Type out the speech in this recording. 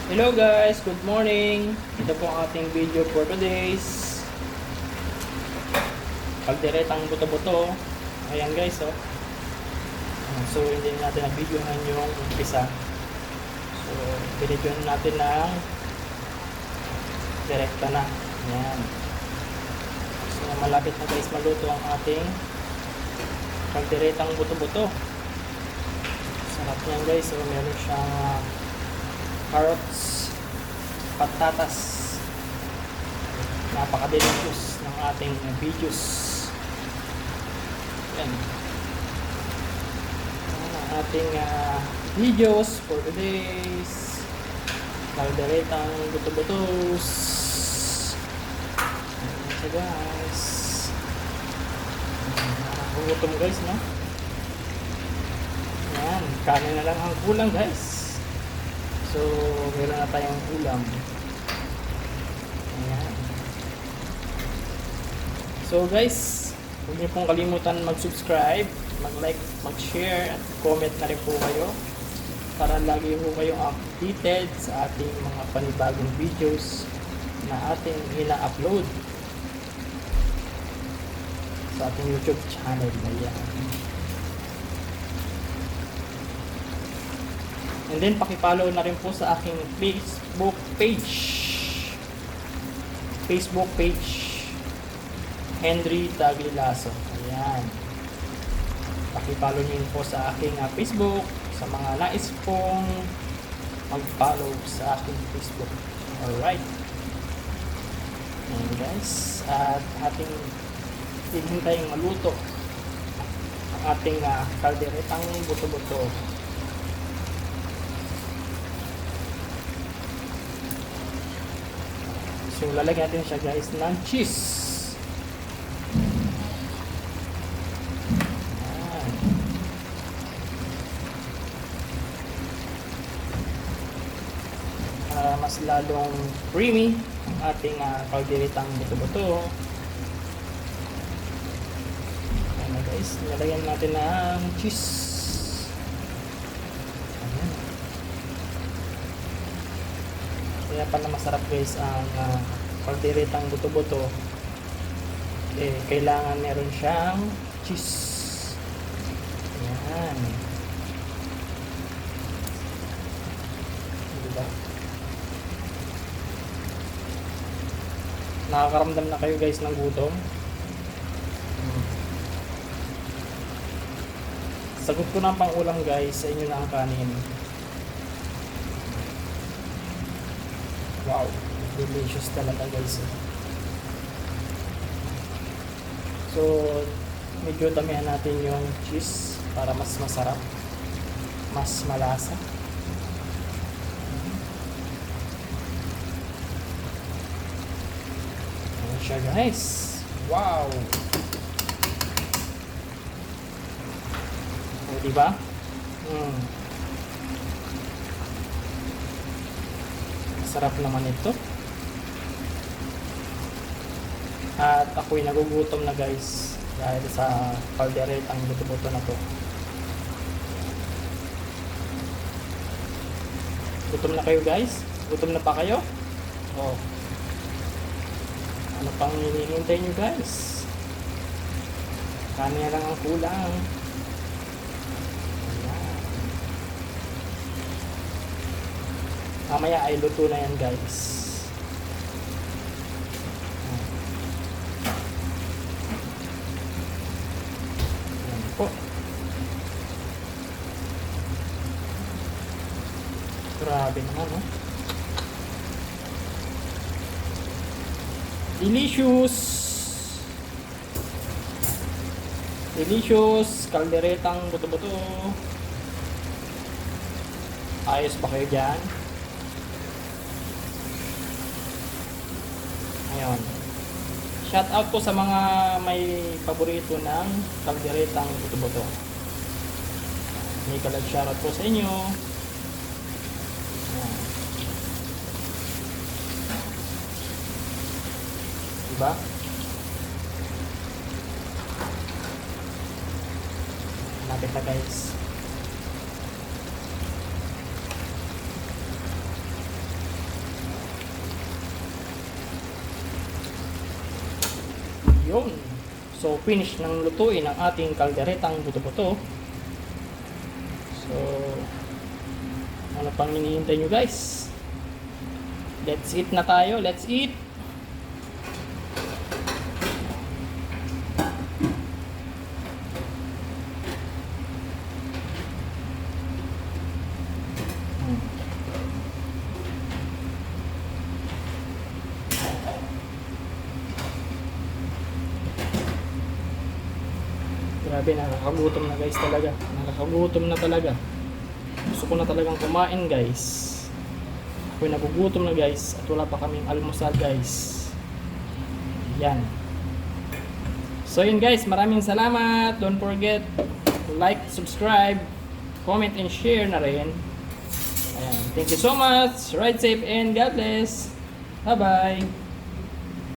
Hello guys, good morning. Ito po ang ating video for today's kalderetang buto-buto. Ayan guys, oh. So hindi natin na-videohan yung umpisa. So binidyohan natin ng direkta na. Ayan. So malapit na guys maluto ang ating kalderetang buto-buto. Sarap niyan guys. So meron siyang carrots, patatas. Napaka-delicious ng ating videos. Yan. Ang ating videos for today's kalderetang buto-butos. Ayan siya guys. Nakakagutom guys, no? Yan. Kanin na lang ang kulang guys. So, meron na tayong ulam. Ayan. So guys, huwag niyo pong kalimutan mag-subscribe, mag-like, mag-share, at comment na rin po kayo para lagi po kayong updated sa ating mga panibagong videos na ating ina-upload sa ating YouTube channel. Ayan. And then paki-follow na rin po sa aking Facebook page. Facebook page Henry Taglilaso. Ayan. Paki-follow niyo po sa aking Facebook sa mga nais pong mag-follow sa aking Facebook. Alright. Ayan guys. At ating hihintaying maluto ang ating kalderetang buto-buto. So, lalagyan natin siya guys ng cheese. Ayan. Para mas lalong creamy ang ating kalderetang buto-buto. Ayan na guys, lalagyan natin ng cheese. Kaya pala masarap guys ang kalderetang buto-buto, kailangan meron siyang cheese. Ayan. Diba? Nakakaramdam na kayo guys ng gutom. Sagot ko na ang pang-ulam guys, sa inyo na ang kanin. Wow, delicious talaga guys. So, medyo damihan natin yung cheese para mas masarap, mas malasa. Ayan siya guys. Wow! O, diba? Sarap naman ito. At ako'y nagugutom na guys dahil sa kalderetang buto-buto na to. Gutom na kayo guys? Gutom na pa kayo? Oh. Ano pang hinihintay nyo guys? Kanya lang ang kulang. Mamaya ay luto na yan guys. Yan po. Grabe naman, oh. Delicious! Delicious! Kalderetang buto-buto. Ayos ba kayo dyan? Ngayon, shout out po sa mga may paborito ng kalderetang buto-buto. May kalag shout out po sa inyo. Ayan. Diba? Lapit na guys. Yun. So, finish ng lutuin ang ating kalderetang buto-buto. So, ano pang hinihintay nyo guys? Let's eat na tayo. Let's eat! Grabe, nakakagutom na guys talaga. Nakakagutom na talaga. Gusto ko na talagang kumain guys. Ako'y nagugutom na guys. At wala pa kaming almusal guys. Yan. So yun guys, maraming salamat. Don't forget to like, subscribe, comment, and share na rin. Ayan. Thank you so much. Ride safe and God bless. Bye bye.